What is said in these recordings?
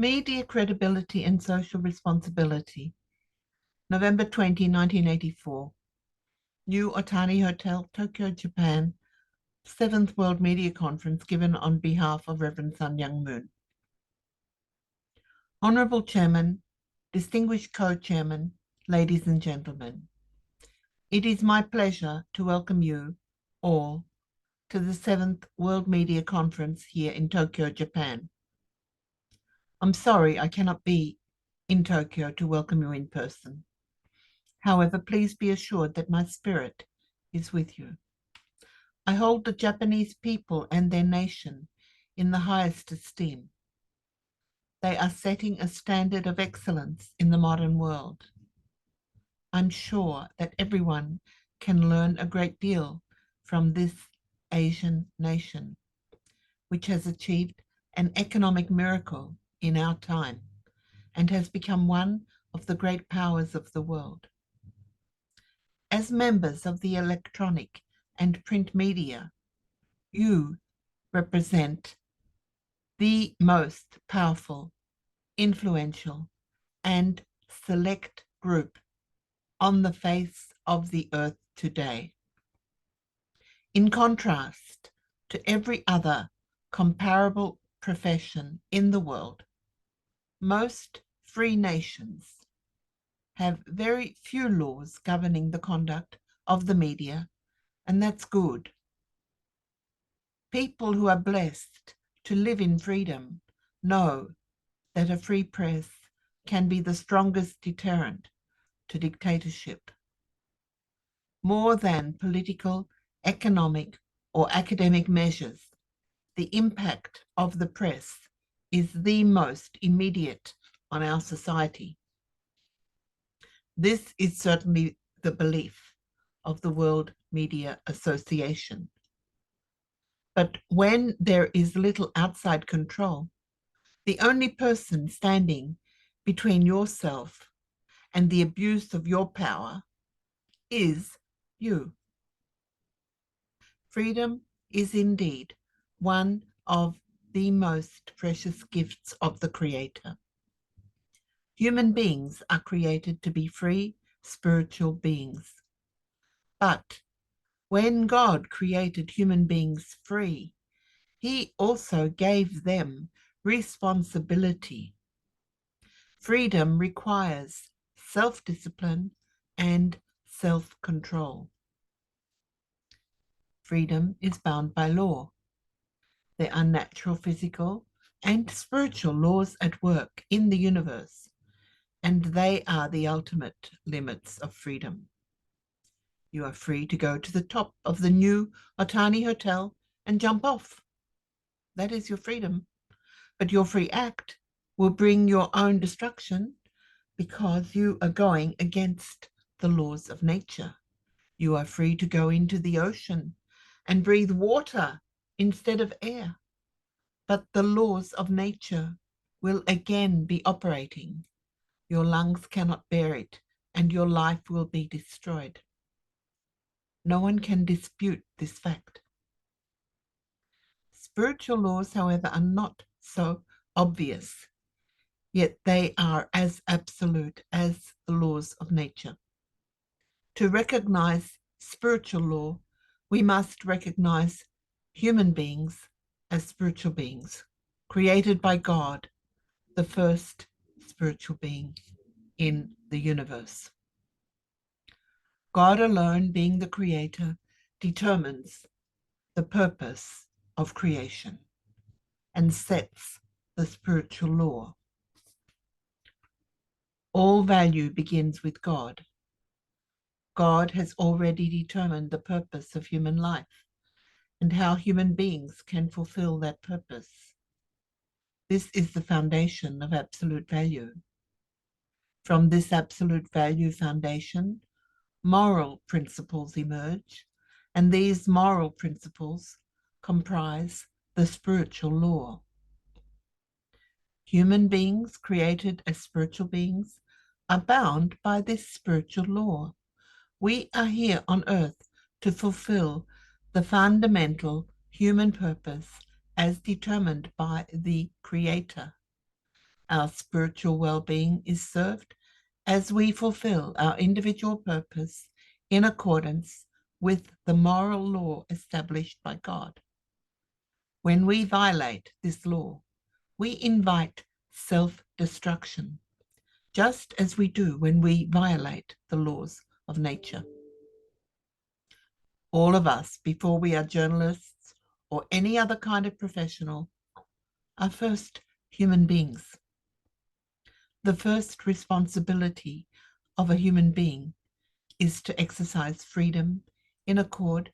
Media Credibility and Social Responsibility, November 20, 1984. New Otani Hotel, Tokyo, Japan. 7th World Media Conference given on behalf of Reverend Sun Myung Moon. Honorable Chairman, distinguished co-chairman, ladies and gentlemen, it is my pleasure to welcome you all to the 7th World Media Conference here in Tokyo, Japan. I'm sorry I cannot be in Tokyo to welcome you in person. However, please be assured that my spirit is with you. I hold the Japanese people and their nation in the highest esteem. They are setting a standard of excellence in the modern world. I'm sure that everyone can learn a great deal from this Asian nation, which has achieved an economic miracle in our time and has become one of the great powers of the world. As members of the electronic and print media, you represent the most powerful, influential, and select group on the face of the earth today. In contrast to every other comparable profession in the world, most free nations have very few laws governing the conduct of the media, and that's good. People who are blessed to live in freedom know that a free press can be the strongest deterrent to dictatorship. More than political, economic, or academic measures, the impact of the press is the most immediate on our society. This is certainly the belief of the World Media Association. But when there is little outside control, the only person standing between yourself and the abuse of your power is you. Freedom is indeed one of the most precious gifts of the Creator. Human beings are created to be free, spiritual beings. But when God created human beings free, He also gave them responsibility. Freedom requires self-discipline and self-control. Freedom is bound by law. There are natural, physical, and spiritual laws at work in the universe, and they are the ultimate limits of freedom. You are free to go to the top of the new Otani Hotel and jump off. That is your freedom. But your free act will bring your own destruction because you are going against the laws of nature. You are free to go into the ocean and breathe water instead of air. But the laws of nature will again be operating. Your lungs cannot bear it, and your life will be destroyed. No one can dispute this fact. Spiritual laws, however, are not so obvious, yet they are as absolute as the laws of nature. To recognize spiritual law, we must recognize human beings as spiritual beings, created by God, the first spiritual being in the universe. God alone, being the creator, determines the purpose of creation and sets the spiritual law. All value begins with God. God has already determined the purpose of human life and how human beings can fulfill that purpose. This is the foundation of absolute value. From this absolute value foundation, moral principles emerge, and these moral principles comprise the spiritual law. Human beings created as spiritual beings are bound by this spiritual law. We are here on earth to fulfill the fundamental human purpose as determined by the Creator. Our spiritual well-being is served as we fulfill our individual purpose in accordance with the moral law established by God. When we violate this law, we invite self-destruction, just as we do when we violate the laws of nature. All of us, before we are journalists or any other kind of professional, are first human beings. The first responsibility of a human being is to exercise freedom in accord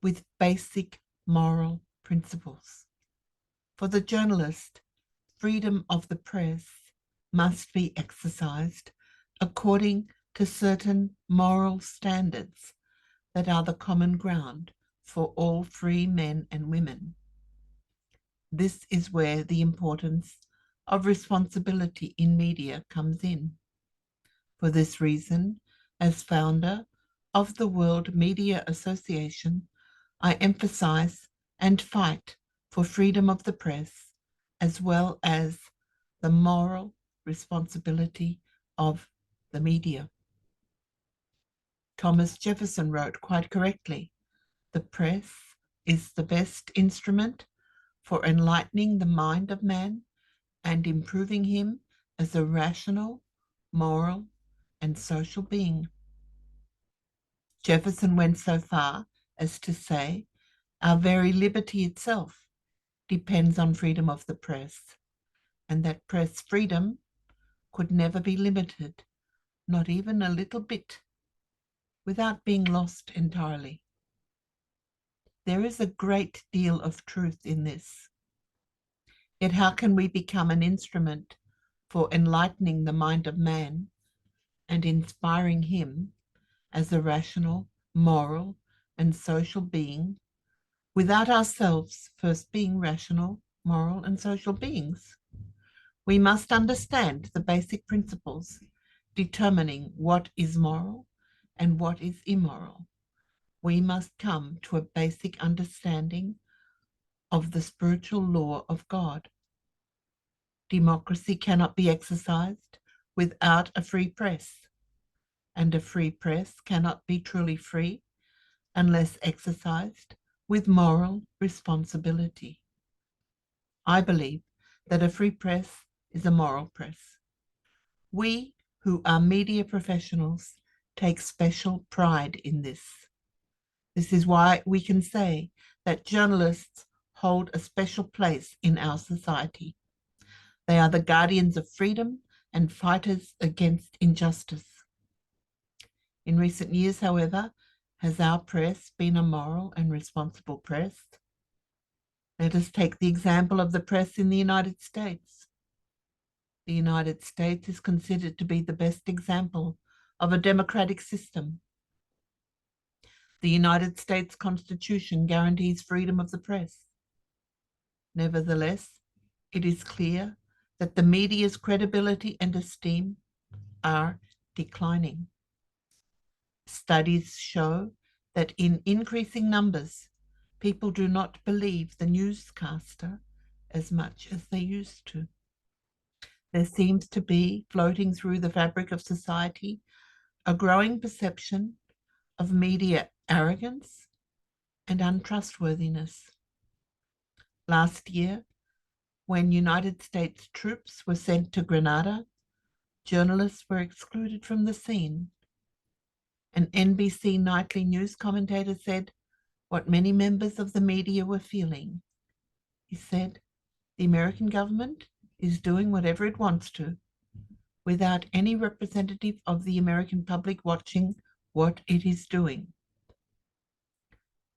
with basic moral principles. For the journalist, freedom of the press must be exercised according to certain moral standards that are the common ground for all free men and women. This is where the importance of responsibility in media comes in. For this reason, as founder of the World Media Association, I emphasize and fight for freedom of the press, as well as the moral responsibility of the media. Thomas Jefferson wrote quite correctly, "The press is the best instrument for enlightening the mind of man and improving him as a rational, moral, and social being." Jefferson went so far as to say, "Our very liberty itself depends on freedom of the press, and that press freedom could never be limited, not even a little bit, without being lost entirely." There is a great deal of truth in this. Yet how can we become an instrument for enlightening the mind of man and inspiring him as a rational, moral, and social being without ourselves first being rational, moral, and social beings? We must understand the basic principles determining what is moral and what is immoral. We must come to a basic understanding of the spiritual law of God. Democracy cannot be exercised without a free press, and a free press cannot be truly free unless exercised with moral responsibility. I believe that a free press is a moral press. We who are media professionals take special pride in this. This is why we can say that journalists hold a special place in our society. They are the guardians of freedom and fighters against injustice. In recent years, however, has our press been a moral and responsible press? Let us take the example of the press in the United States. The United States is considered to be the best example of a democratic system. The United States Constitution guarantees freedom of the press. Nevertheless, it is clear that the media's credibility and esteem are declining. Studies show that in increasing numbers, people do not believe the newscaster as much as they used to. There seems to be, floating through the fabric of society, a growing perception of media arrogance and untrustworthiness. Last year, when United States troops were sent to Grenada, journalists were excluded from the scene. An NBC nightly news commentator said what many members of the media were feeling. He said, "The American government is doing whatever it wants to, without any representative of the American public watching what it is doing."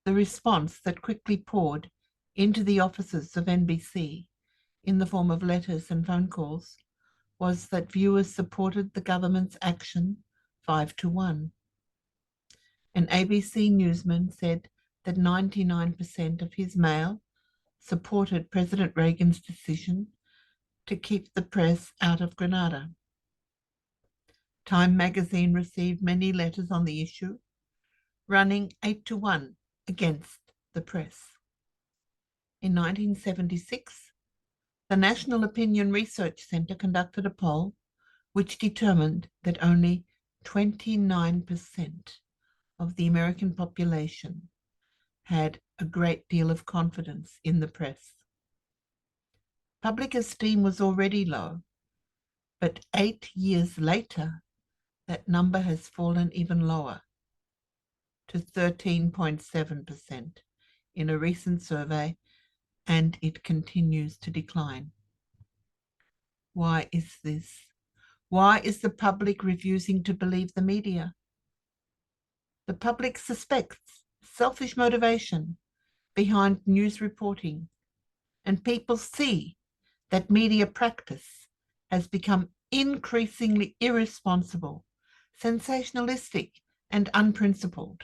The response that quickly poured into the offices of NBC in the form of letters and phone calls was that viewers supported the government's action 5-1. An ABC newsman said that 99% of his mail supported President Reagan's decision to keep the press out of Grenada. Time magazine received many letters on the issue, running 8-1 against the press. In 1976, The National Opinion Research Center conducted a poll which determined that only 29% of the American population had a great deal of confidence in the press. Public esteem was already low, but 8 years later, that number has fallen even lower to 13.7% in a recent survey, and it continues to decline. Why is this? Why is the public refusing to believe the media? The public suspects selfish motivation behind news reporting, and people see that media practice has become increasingly irresponsible, sensationalistic, and unprincipled.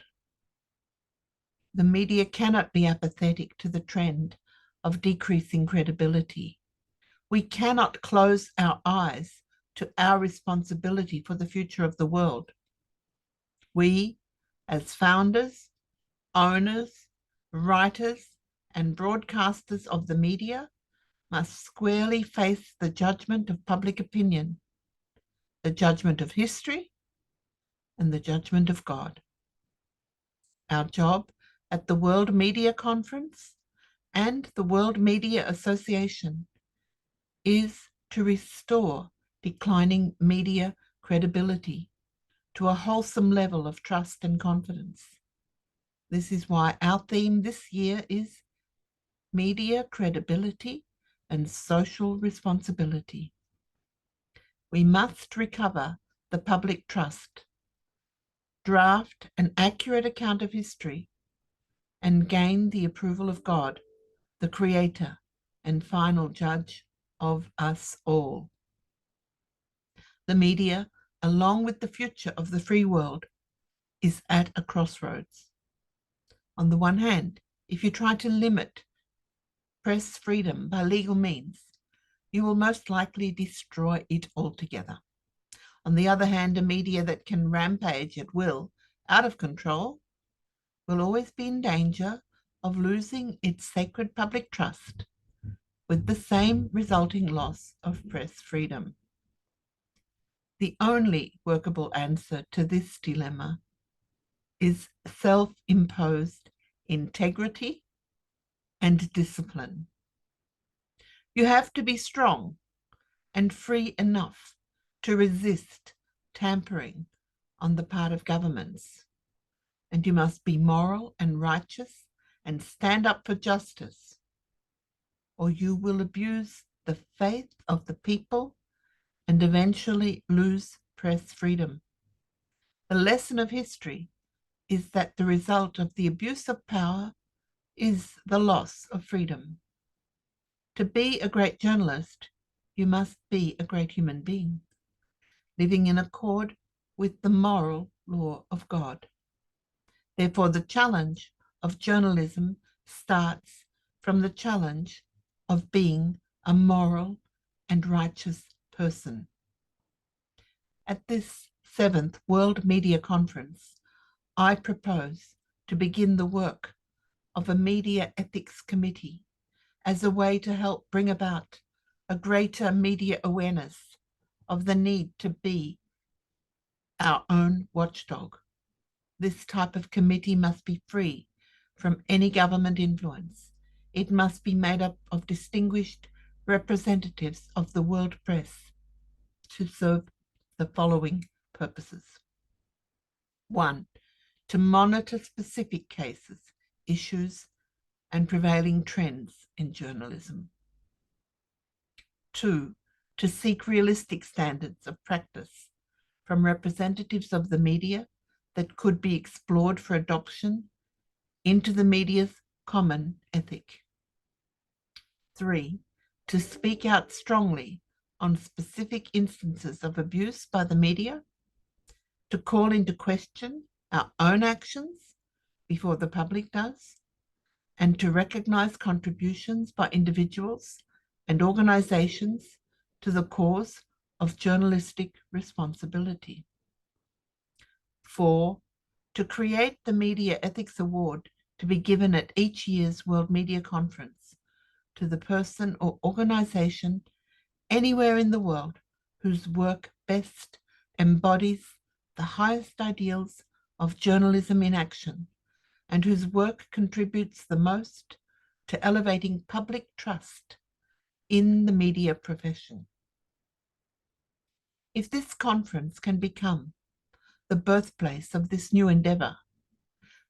The media cannot be apathetic to the trend of decreasing credibility. We cannot close our eyes to our responsibility for the future of the world. We, as founders, owners, writers, and broadcasters of the media, must squarely face the judgment of public opinion, the judgment of history, and the judgment of God. Our job at the World Media Conference and the World Media Association is to restore declining media credibility to a wholesome level of trust and confidence. This is why our theme this year is Media Credibility and Social Responsibility. We must recover the public trust, draft an accurate account of history, and gain the approval of God, the Creator and final judge of us all. The media, along with the future of the free world, is at a crossroads. On the one hand, if you try to limit press freedom by legal means, you will most likely destroy it altogether. On the other hand, a media that can rampage at will, out of control, will always be in danger of losing its sacred public trust, with the same resulting loss of press freedom. The only workable answer to this dilemma is self-imposed integrity and discipline. You have to be strong and free enough to resist tampering on the part of governments. And you must be moral and righteous and stand up for justice, or you will abuse the faith of the people and eventually lose press freedom. The lesson of history is that the result of the abuse of power is the loss of freedom. To be a great journalist, you must be a great human being, living in accord with the moral law of God. Therefore, the challenge of journalism starts from the challenge of being a moral and righteous person. At this 7th World Media Conference, I propose to begin the work of a media ethics committee as a way to help bring about a greater media awareness of the need to be our own watchdog. This type of committee must be free from any government influence. It must be made up of distinguished representatives of the world press to serve the following purposes. 1, to monitor specific cases, issues, and prevailing trends in journalism. 2, to seek realistic standards of practice from representatives of the media that could be explored for adoption into the media's common ethic. 3, to speak out strongly on specific instances of abuse by the media, to call into question our own actions before the public does, and to recognize contributions by individuals and organizations to the cause of journalistic responsibility. 4, to create the Media Ethics Award to be given at each year's World Media Conference to the person or organization anywhere in the world whose work best embodies the highest ideals of journalism in action and whose work contributes the most to elevating public trust in the media profession. If this conference can become the birthplace of this new endeavor,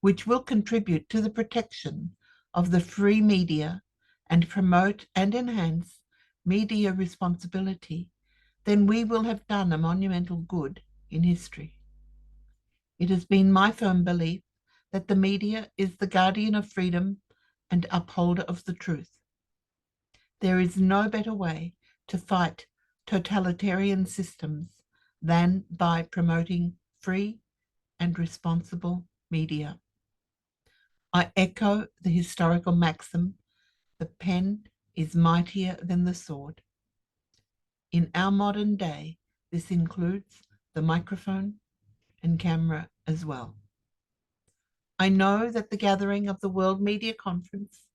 which will contribute to the protection of the free media and promote and enhance media responsibility, then we will have done a monumental good in history. It has been my firm belief that the media is the guardian of freedom and upholder of the truth. There is no better way to fight totalitarian systems than by promoting free and responsible media. I echo the historical maxim, the pen is mightier than the sword. In our modern day, this includes the microphone and camera as well. I know that the gathering of the World Media Conference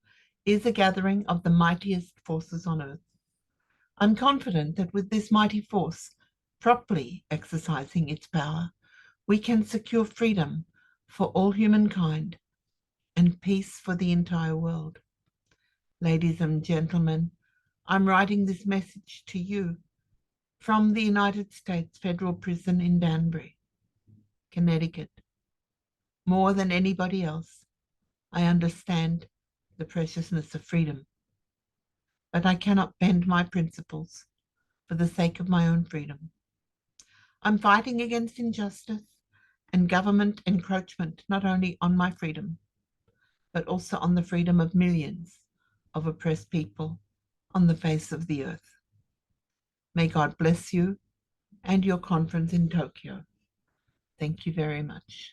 is a gathering of the mightiest forces on earth. I'm confident that with this mighty force properly exercising its power, we can secure freedom for all humankind and peace for the entire world. Ladies and gentlemen, I'm writing this message to you from the United States Federal Prison in Danbury, Connecticut. More than anybody else, I understand the preciousness of freedom, but I cannot bend my principles for the sake of my own freedom. I'm fighting against injustice and government encroachment, not only on my freedom, but also on the freedom of millions of oppressed people on the face of the earth. May God bless you and your conference in Tokyo. Thank you very much.